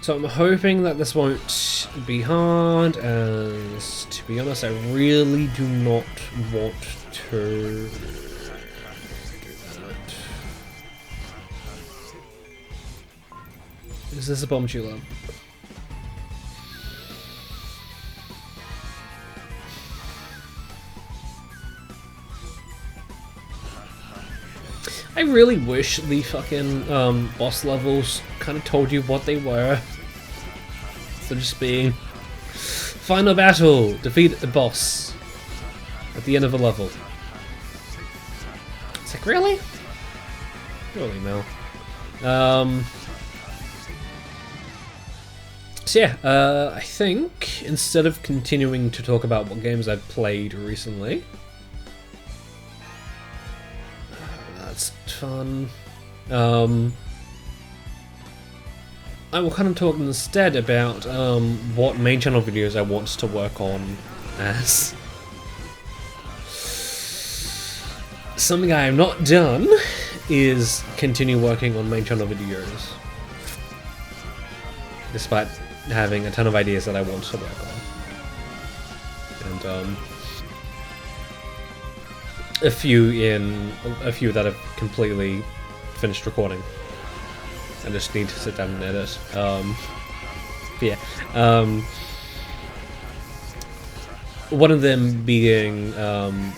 So I'm hoping that this won't be hard, as to be honest, I really do not want to do that. Is this a bomb tulip? I really wish the fucking boss levels kind of told you what they were. So just being final battle, defeat the boss at the end of a level. It's like, really? Really, Mel. So yeah, I think instead of continuing to talk about what games I've played recently, that's fun. I will kind of talk instead about what main channel videos I want to work on, as something I have not done is continue working on main channel videos, despite having a ton of ideas that I want to work on, and a few that have completely finished recording. I just need to sit down and edit. One of them being an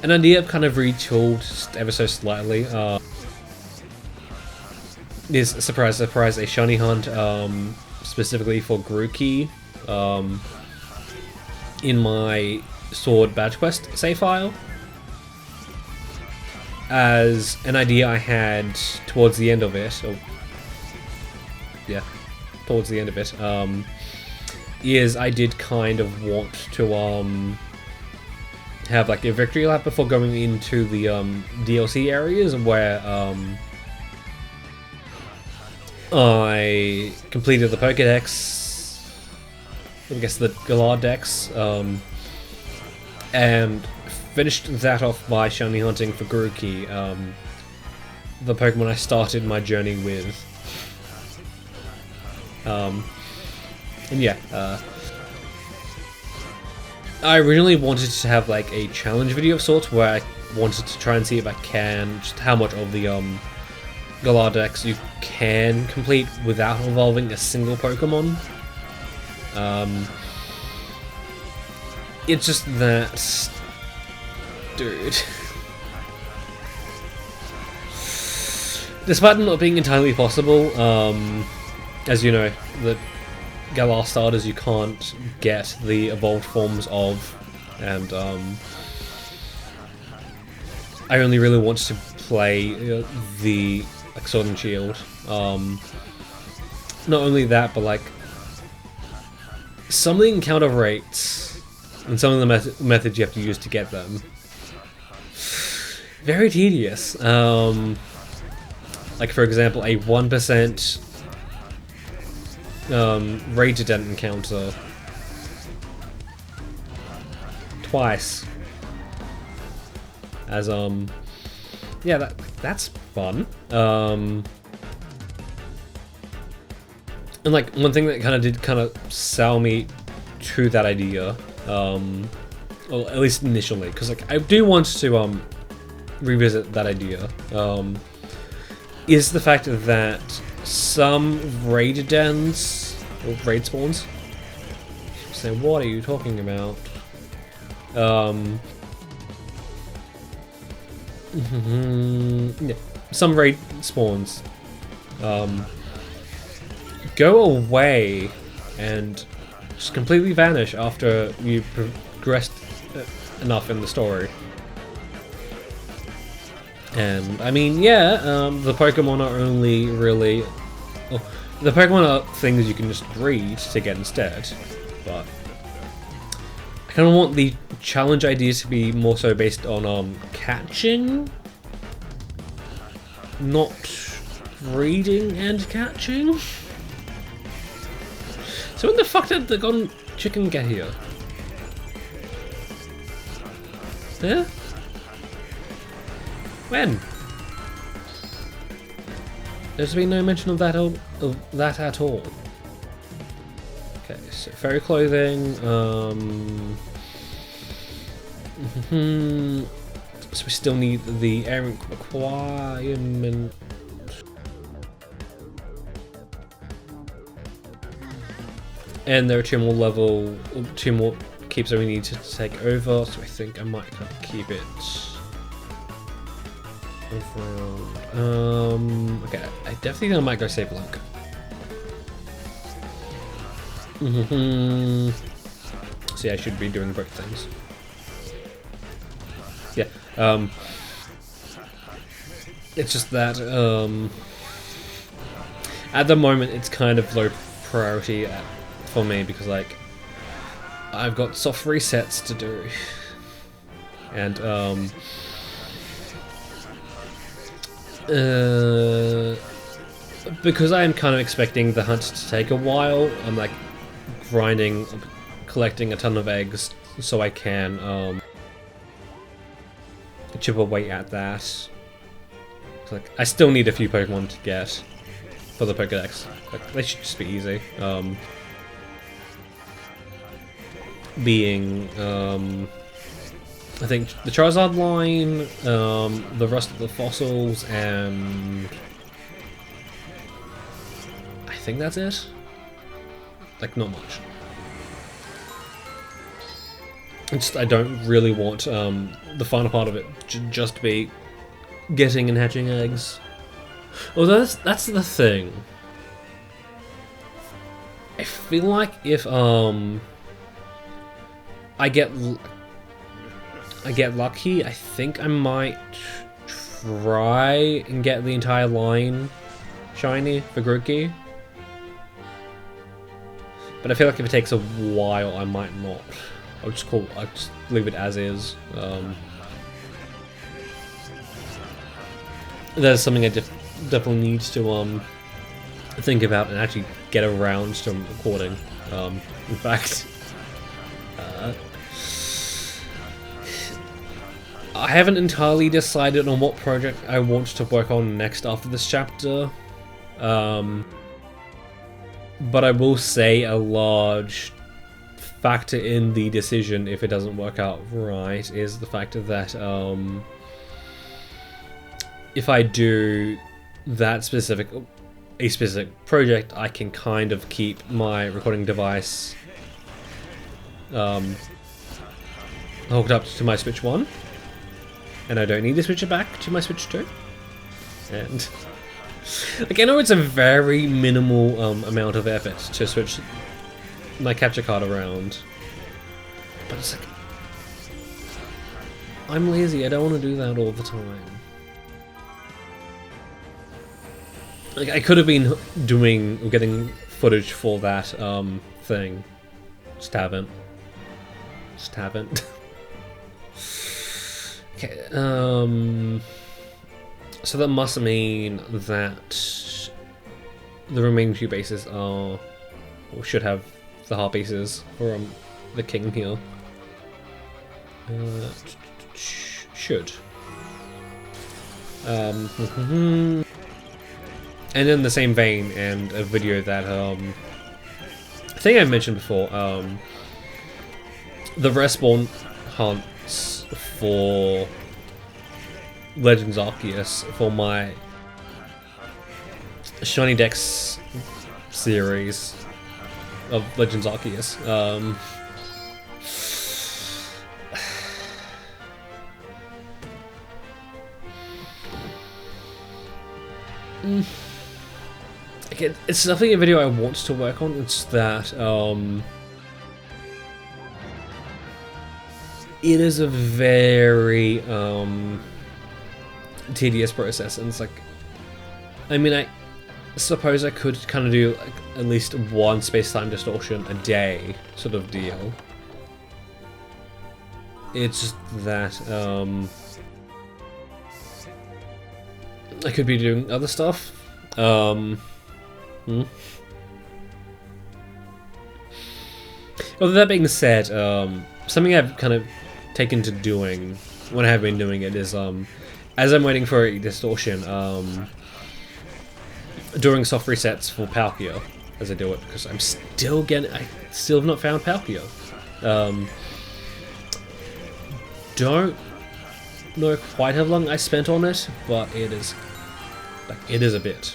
idea I've kind of retooled just ever so slightly. Is surprise, surprise, a shiny hunt specifically for Grookey in my Sword Badge Quest save file. As an idea I had towards the end of it, towards the end of it, is I did kind of want to have like a victory lap before going into the DLC areas where I completed the Pokédex, I guess the Ghirahim, and finished that off by shiny hunting for Grookey, the Pokemon I started my journey with. And yeah, I originally wanted to have like a challenge video of sorts where I wanted to try and see if I can, just how much of the Ghirahim you can complete without evolving a single Pokemon. It's just that, dude. Despite it not being entirely possible, as you know, the Galar starters you can't get the evolved forms of, and I only really want to play the like Sword and Shield. Not only that, but like some of the encounter rates and some of the methods you have to use to get them, very tedious. Like for example, a 1% Rage Dent encounter twice. As yeah, that's fun. And like one thing that did sell me to that idea, well, at least initially, because like I do want to revisit that idea, is the fact that some raid dens, or raid spawns, say, what are you talking about? Yeah, some raid spawns go away and just completely vanish after you progressed enough in the story. And I mean, yeah, the Pokemon are only really, well, the Pokemon are things you can just breed to get instead, but I kind of want the challenge ideas to be more so based on catching, not breeding and catching. So when the fuck did the golden chicken get here? Yeah? When? There's been no mention of that at all. Okay, so fairy clothing. So we still need the air requirement. And there are two more keeps that we need to take over, so I think I might kind of keep it around. Okay, I definitely think I might go save Link. So yeah, I should be doing both things. Yeah, it's just that at the moment it's kind of low priority for me because like I've got soft resets to do, and because I am kind of expecting the hunt to take a while, I'm like grinding, collecting a ton of eggs so I can chip away at that. Like I still need a few Pokemon to get for the Pokédex. Like, they should just be easy. Being I think the Charizard line, the rest of the fossils, and I think that's it. Like, not much. I don't really want the final part of it just to be getting and hatching eggs. Although that's the thing. I feel like if I get lucky, I think I might try and get the entire line shiny for Grookey. But I feel like if it takes a while, I might not. I'll just leave it as is. That's something I definitely need to think about and actually get around to recording. In fact, I haven't entirely decided on what project I want to work on next after this chapter. But I will say a large factor in the decision, if it doesn't work out right, is the fact that if I do a specific project, I can kind of keep my recording device hooked up to my Switch 1, and I don't need to switch it back to my Switch 2. And like, I know it's a very minimal amount of effort to switch my capture card around, but it's like, I'm lazy, I don't want to do that all the time. Like, I could have been getting footage for that thing. Just haven't. Okay, so that must mean that the remaining few bases are, or should have, the heart bases for the king here. Should. And in the same vein, and a video that I think I mentioned before, the respawn hunts for Legends Arceus for my Shiny Dex series of Legends Arceus. Again, it's definitely a video I want to work on. It's that it is a very tedious process, and it's like, I mean, I suppose I could kind of do like at least one space-time distortion a day sort of deal. It's just that I could be doing other stuff. Although that being said, something I've kind of taken to doing when I have been doing it is, as I'm waiting for a distortion, doing soft resets for Palkia. as I do it, because I still have not found Palkia. Don't know quite how long I spent on it, but it is a bit.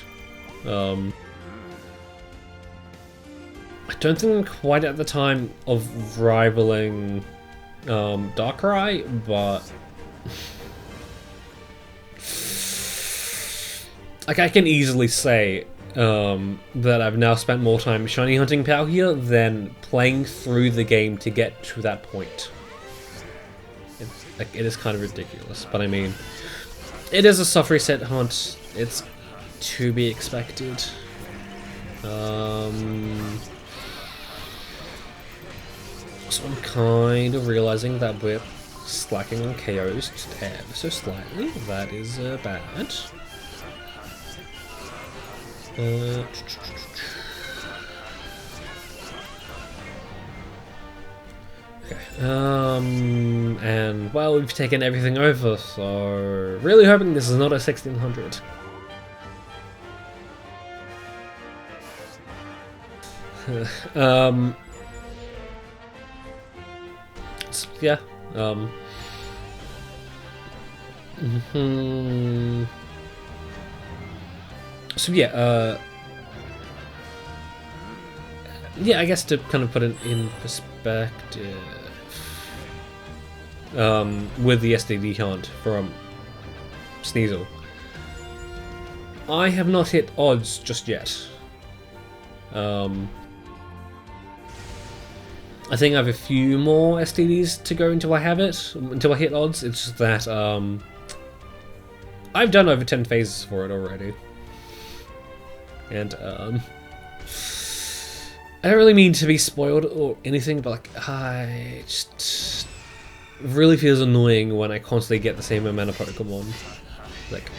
I don't think I'm quite at the time of rivaling Darkrai, but like I can easily say that I've now spent more time shiny hunting Palkia than playing through the game to get to that point. It is kind of ridiculous, but I mean, it is a soft reset hunt. It's to be expected. So I'm kind of realizing that we're slacking on KOs ever so slightly. That is bad. Okay. And well, we've taken everything over, so really hoping this is not a 1600. Yeah. So yeah. Yeah, I guess to kind of put it in perspective, with the STD hunt from Sneasel, I have not hit odds just yet. I think I have a few more STDs to go until I hit odds. It's just that I've done over 10 phases for it already, and I don't really mean to be spoiled or anything, but like I just really feels annoying when I constantly get the same amount of Pokemon. Like,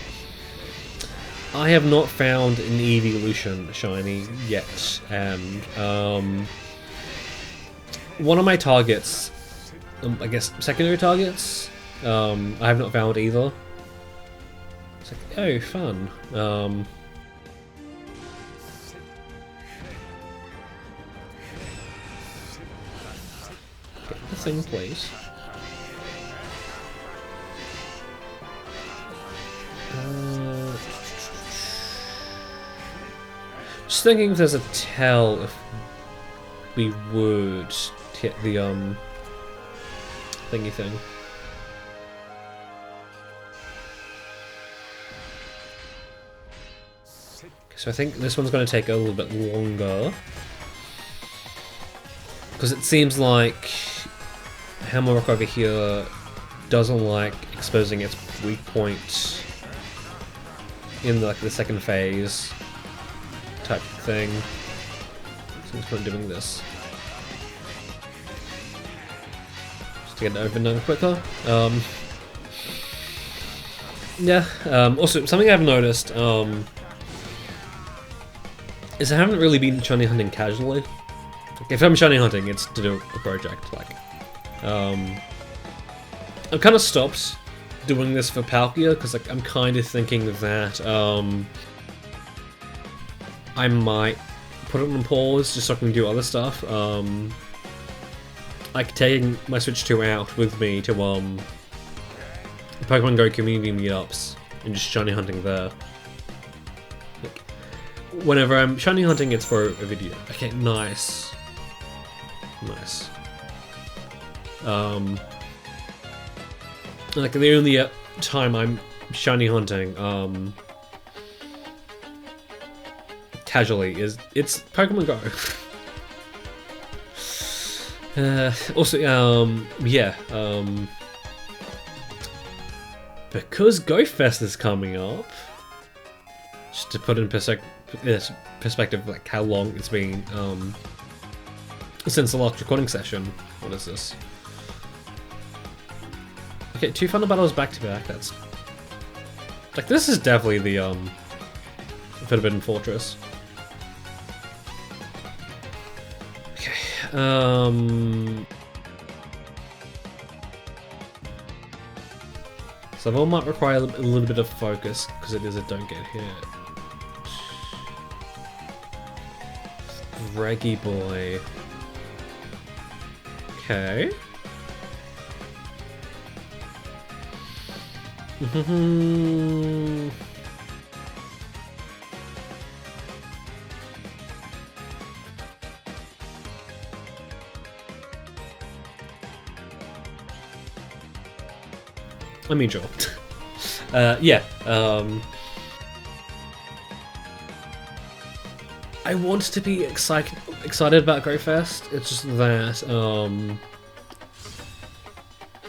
I have not found an Evolution shiny yet, and one of my targets, I guess secondary targets, I have not found either. It's like, oh, fun. Get the thing, please. Just thinking if there's a tell if we would hit the thingy thing. So I think this one's going to take a little bit longer, because it seems like Hammerrock over here doesn't like exposing its weak point in like the second phase type thing. So I'm just doing this just to get it over and done quicker. Yeah. Also, something I've noticed is I haven't really been shiny hunting casually. Like, if I'm shiny hunting, it's to do a project. Like, I've kind of stopped doing this for Palkia because like I'm kind of thinking that I might put it on pause just so I can do other stuff. Like taking my Switch 2 out with me to Pokemon Go community meetups and just shiny hunting there. Like, whenever I'm shiny hunting, it's for a video. Okay, nice. Nice. Like the only time I'm shiny hunting casually is it's Pokemon Go. Also, yeah, because Go Fest is coming up, just to put in perspective, like how long it's been since the last recording session. What is this? Okay, 2 final battles back to back. That's like, this is definitely the Forbidden Fortress. Okay. So that might require a little bit of focus because it is a don't get hit Reggie boy. Okay. I mean, sure. Yeah. I want to be excited about GoFest. It's just that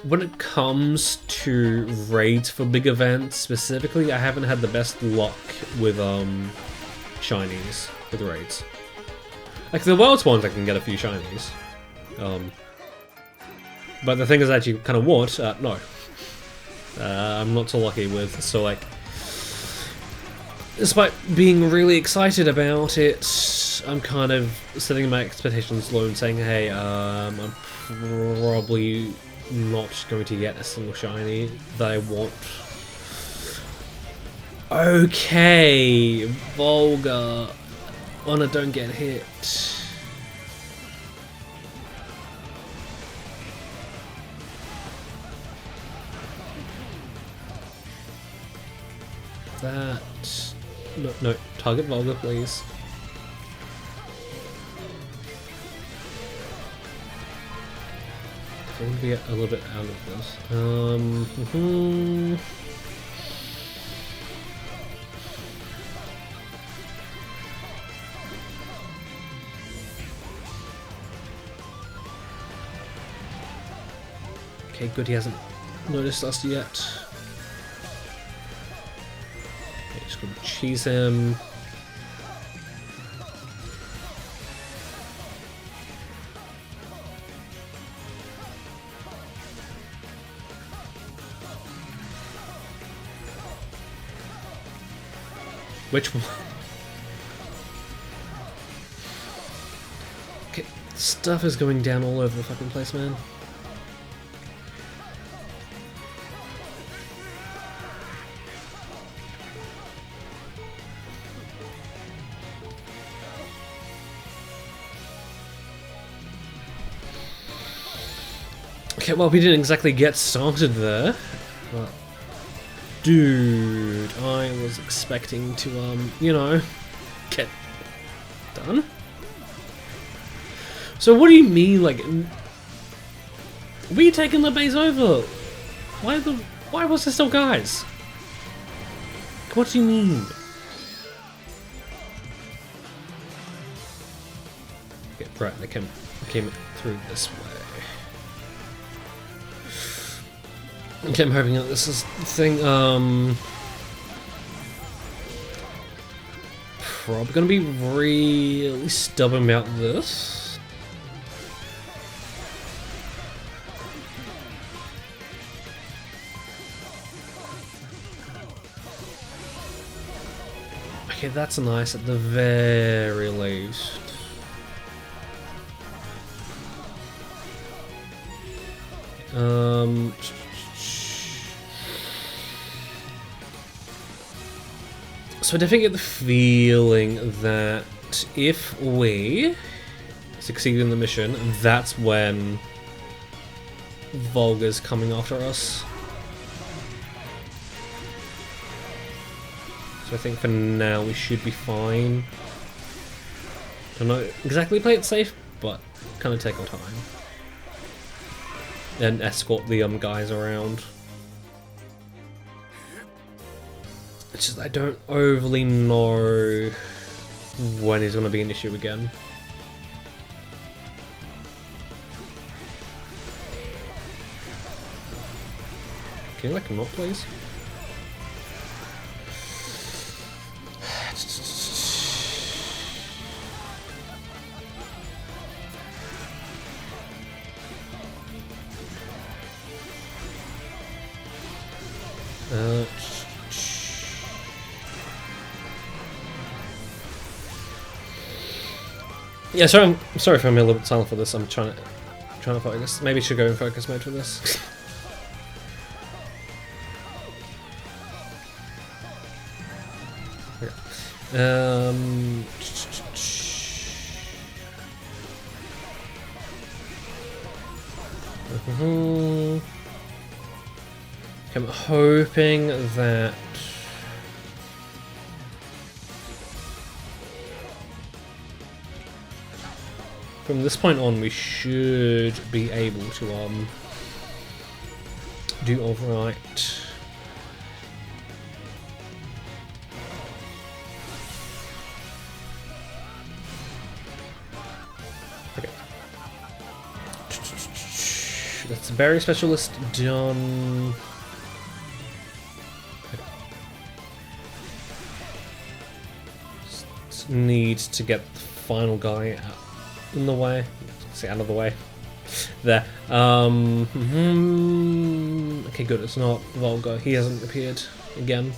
when it comes to raids for big events specifically, I haven't had the best luck with shinies with raids. Like the Worlds ones, I can get a few shinies. But the thing is that you kind of want, no. I'm not so lucky with, so like, despite being really excited about it, I'm kind of setting my expectations low and saying, hey, I'm probably not going to get a single shiny that I want. Okay, Volga. Honor, don't get hit. That... No, target Volga, please. I want to get a little bit out of this. Okay, good, he hasn't noticed us yet. Okay, just gonna cheese him. Which one? Okay, stuff is going down all over the fucking place, man. Okay, well, we didn't exactly get started there. But dude, I was expecting to, you know, get done. So what do you mean, like, we taking the base over? Why was there still guys? What do you mean? Okay, right, they came through this way. Okay, I'm hoping that this is the thing, probably gonna be really stubborn about this. Okay, that's nice at the very least. So I definitely get the feeling that if we succeed in the mission, that's when Volga's coming after us. So I think for now we should be fine. Don't know exactly play it safe, but kind of take our time. And escort the guys around. It's just I don't overly know when he's going to be an issue again. Can you like not, please? Yeah, sorry if I'm a little bit silent for this. I'm trying to focus. Maybe I should go in focus mode for this. Okay. I'm hoping that from this point on we should be able to do overwrite. Okay. That's very specialist done. Just need to get the final guy out in the way. Say out of the way. There. Okay, good. It's not Volga. He hasn't appeared again.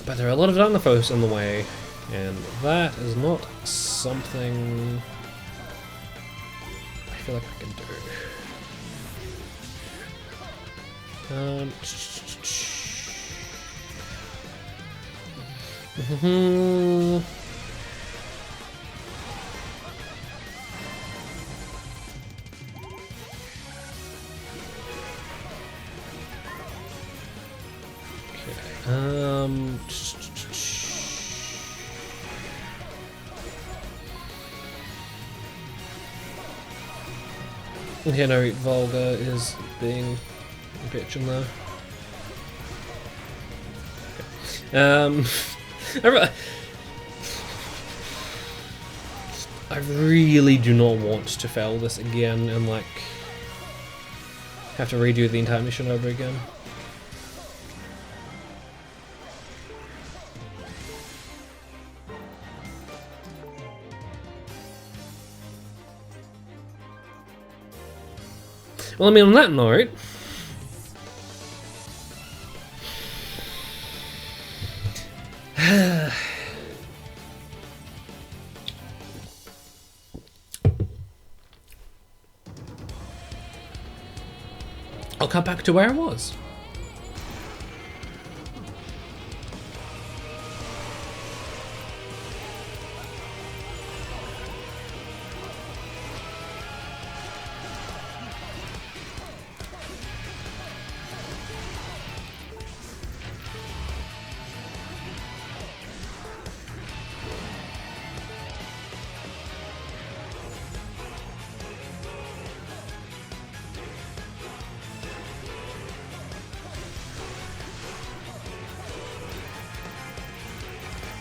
But there are a lot of Daphnes in the way, and that is not something I feel like I can do. Yeah, no, Volga is being a bitch in there. Okay. I really do not want to fail this again and like have to redo the entire mission over again. Well, I mean, on that note, I'll cut back to where I was.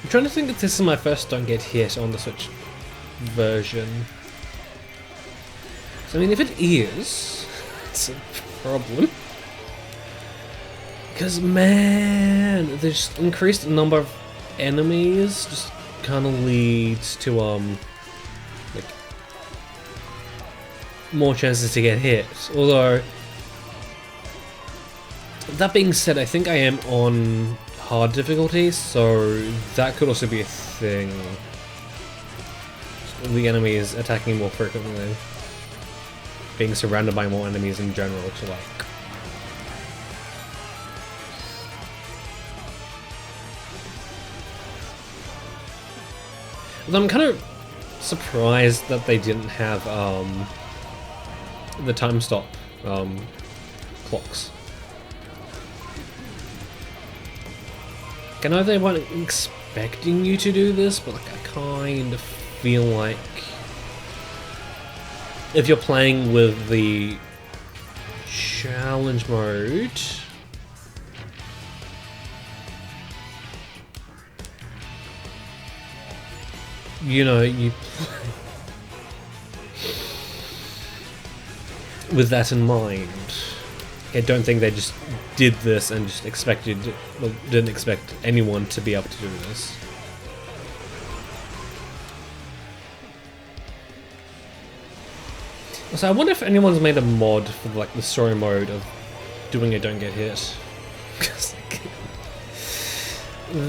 I'm trying to think if this is my first don't get hit on the Switch version. So, I mean, if it is, it's a problem. Because, man, the just increased number of enemies just kind of leads to, like, more chances to get hit. Although, that being said, I think I am on hard difficulty, so that could also be a thing. The enemy is attacking more frequently, being surrounded by more enemies in general to like. Although I'm kind of surprised that they didn't have the time stop clocks. I know they weren't expecting you to do this, but like I kind of feel like if you're playing with the challenge mode, you know, you play with that in mind. I don't think they just did this and just expected, well, didn't expect anyone to be able to do this. So I wonder if anyone's made a mod for like the story mode of doing a don't get hit. Because like,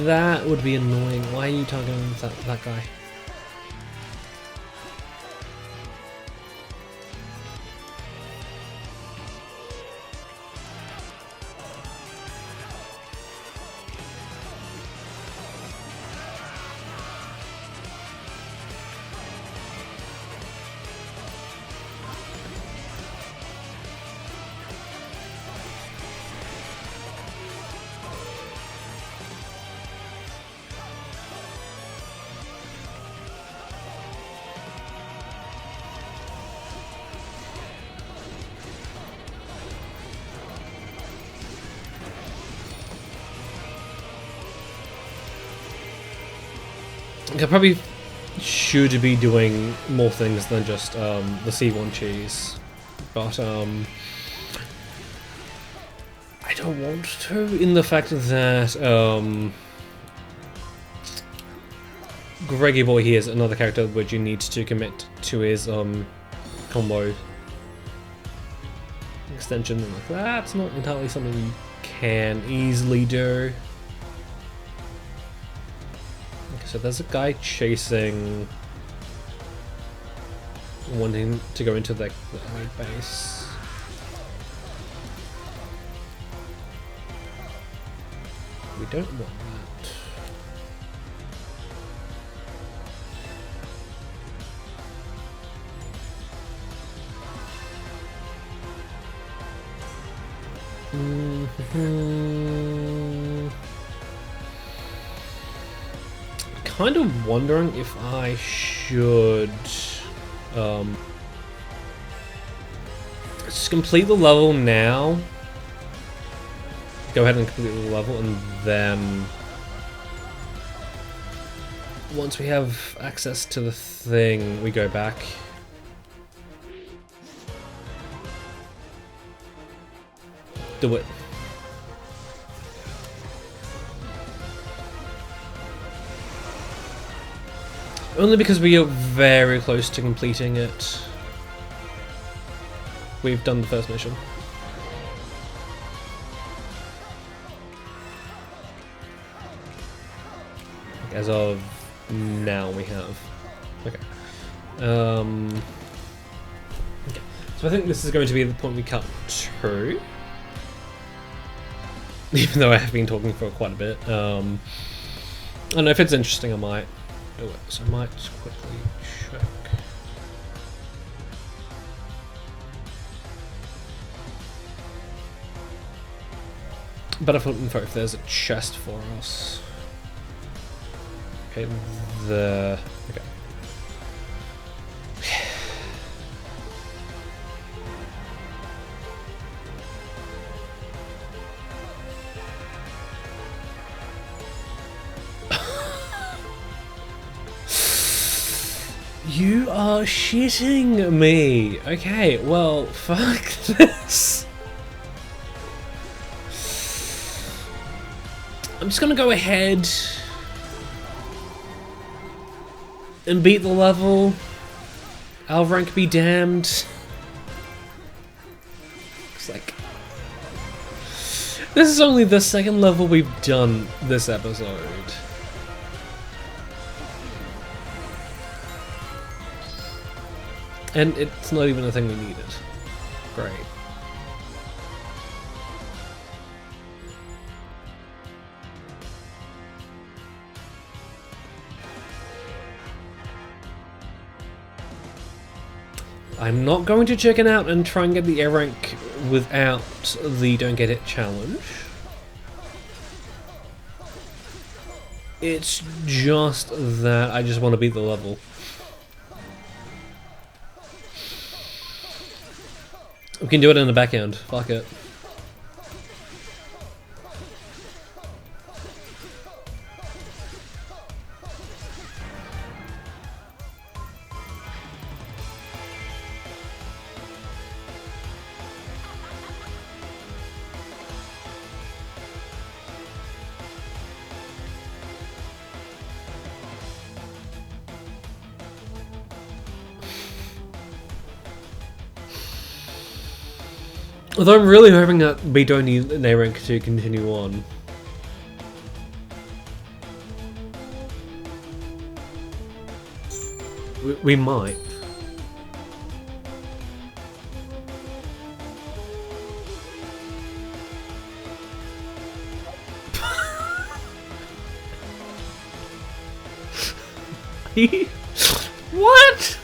that would be annoying. Why are you targeting that guy? I probably should be doing more things than just the C1 cheese, but I don't want to, in the fact that Greggy Boy here is another character which you need to commit to his combo extension, and like that's not entirely something you can easily do. Okay, so there's a guy chasing, wanting to go into the enemy base. We don't want that. Kind of wondering if I should just complete the level now. Go ahead and complete the level, and then once we have access to the thing, we go back. Do it. Only because we are very close to completing it. We've done the first mission. As of now, we have. Okay. Okay. So I think this is going to be the point we cut to. Even though I have been talking for quite a bit. I don't know, if it's interesting, I might do it. So I might quickly check. Battlefield info if there's a chest for us. Okay, okay. You are shitting me. Okay, well, fuck this. I'm just gonna go ahead and beat the level. Our rank be damned. It's like, this is only the second level we've done this episode. And it's not even a thing we needed. Great. I'm not going to chicken out and try and get the A rank without the don't get hit challenge. It's just that I just want to beat the level. We can do it in the back end. Fuck it. Although I'm really hoping that we don't need an A rank to continue on. We might. What?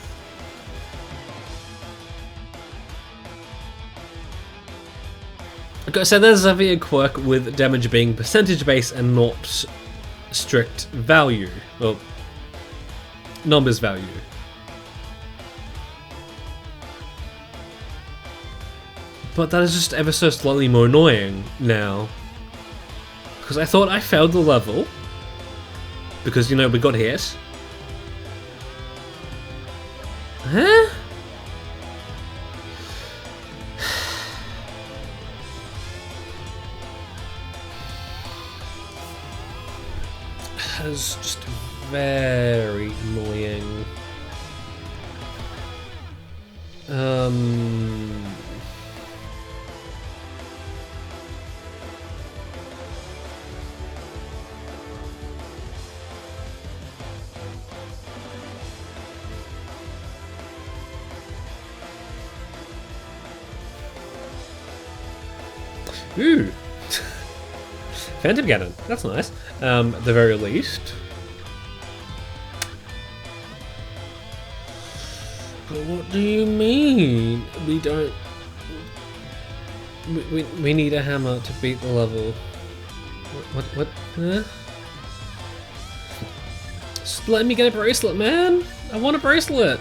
Okay, so there's a quirk with damage being percentage based and not strict value. Well, numbers value. But that is just ever so slightly more annoying now. Because I thought I failed the level. Because, you know, we got hit. Huh? That's just very annoying. Ooh. Phantom Cannon, that's nice. At the very least. But what do you mean? We don't... We need a hammer to beat the level. What? Huh? Just let me get a bracelet, man! I want a bracelet!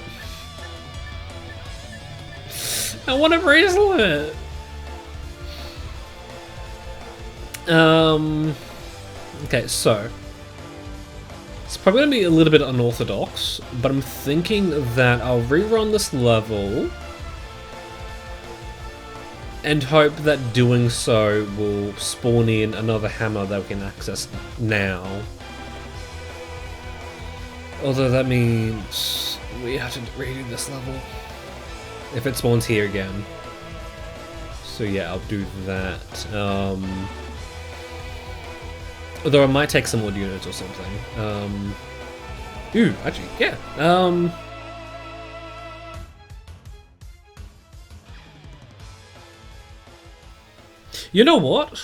I want a bracelet! Okay, so it's probably gonna be a little bit unorthodox, but I'm thinking that I'll rerun this level and hope that doing so will spawn in another hammer that we can access now. Although that means we have to redo this level if it spawns here again. So yeah, I'll do that. Although I might take some more units or something. Ooh, actually, yeah. You know what?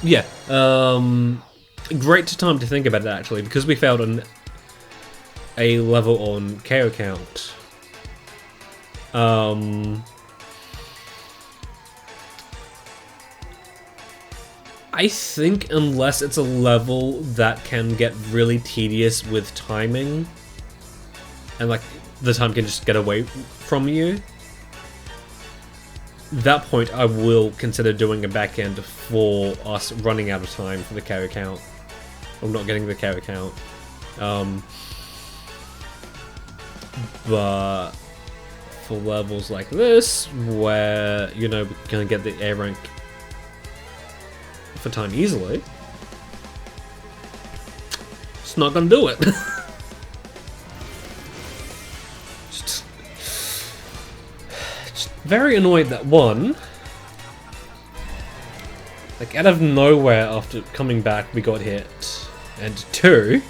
Yeah. Great time to think about it actually, because we failed on a level on KO count. I think unless it's a level that can get really tedious with timing, and like the time can just get away from you, that point I will consider doing a back end for us running out of time for the carry count. I'm not getting the carry count. But for levels like this, where, you know, we're gonna get the A rank for time easily, it's not gonna do it. just very annoyed that one, like out of nowhere after coming back we got hit, and two,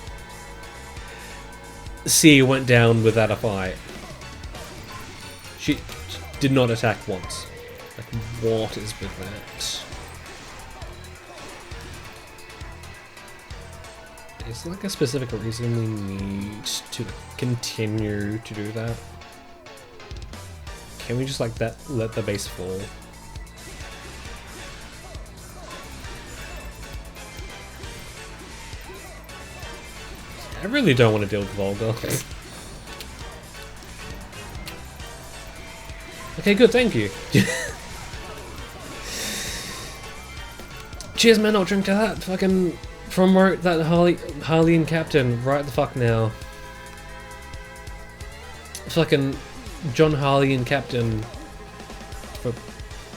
C went down without a fight. She did not attack once. Like, what is with that? Is there like a specific reason we need to continue to do that? Can we just like that let the base fall? I really don't want to deal with Volga. Okay, good, thank you. Cheers, man, I'll drink to that. Fucking promote that Harley and Captain right the fuck now. Fucking John Harley and Captain for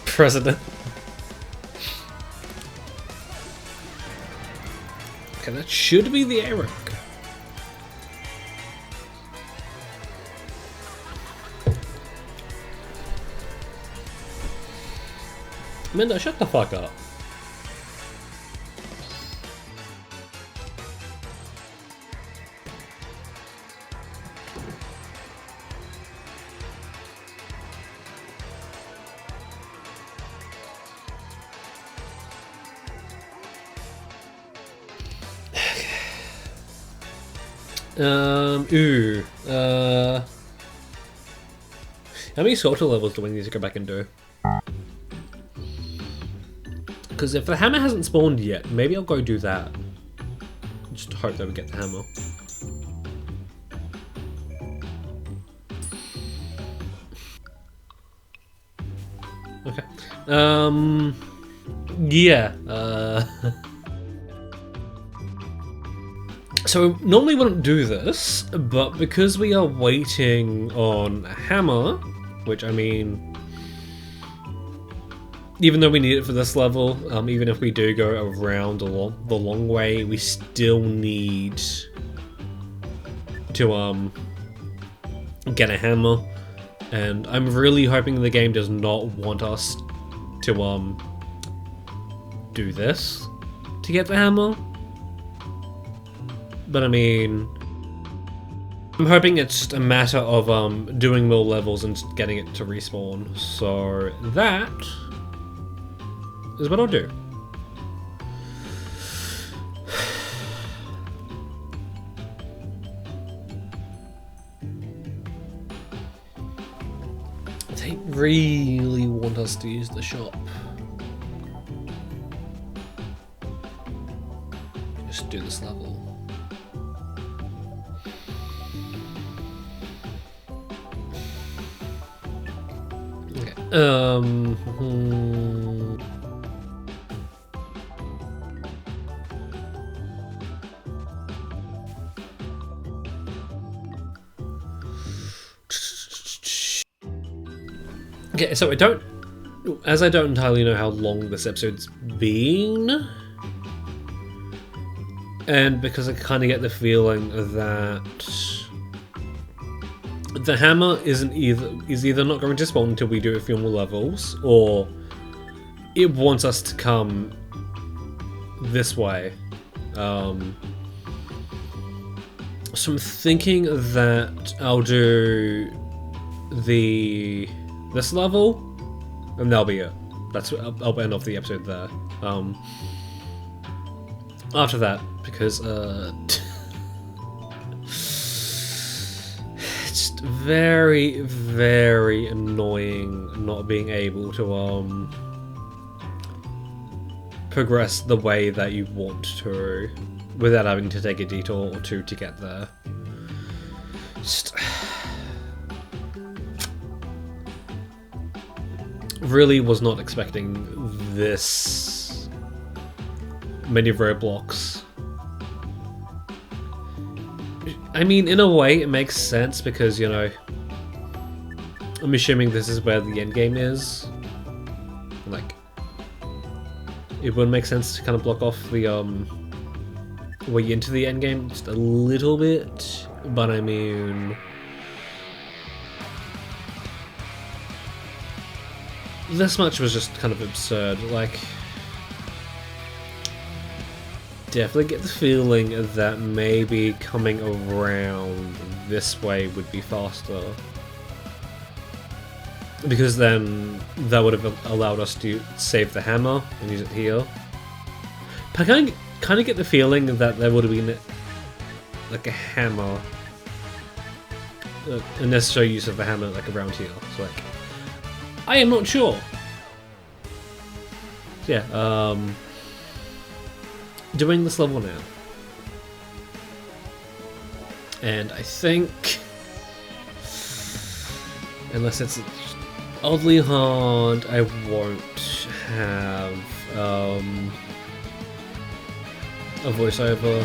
president. Okay, that should be the error. Minda, shut the fuck up. How many sculpture levels do we need to go back and do? Because if the hammer hasn't spawned yet, maybe I'll go do that. Just hope that we get the hammer. Okay. Yeah. So normally we wouldn't do this, but because we are waiting on a hammer, which I mean, even though we need it for this level, even if we do go around the long way, we still need to get a hammer. And I'm really hoping the game does not want us to do this to get the hammer. But I mean, I'm hoping it's just a matter of doing more levels and getting it to respawn. So that is what I'll do. They really want us to use the shop. Just do this level. Okay, so I don't entirely know how long this episode's been, and because I kind of get the feeling that the hammer is either not going to spawn until we do a few more levels, or it wants us to come this way. So I'm thinking that I'll do this level, and that'll be it. I'll end off the episode there. After that, because it's just very, very annoying not being able to progress the way that you want to without having to take a detour or two to get there. Just really was not expecting this many roadblocks. I mean, in a way, it makes sense because, you know, I'm assuming this is where the end game is. Like, it would make sense to kind of block off the way into the end game just a little bit, but I mean, this much was just kind of absurd. Like, definitely get the feeling that maybe coming around this way would be faster, because then that would have allowed us to save the hammer and use it here. But I kind of get the feeling that there would have been like a hammer, a necessary use of the hammer like around here. So like, I am not sure. Yeah, doing this level now. And I think, unless it's oddly hard, I won't have a voiceover.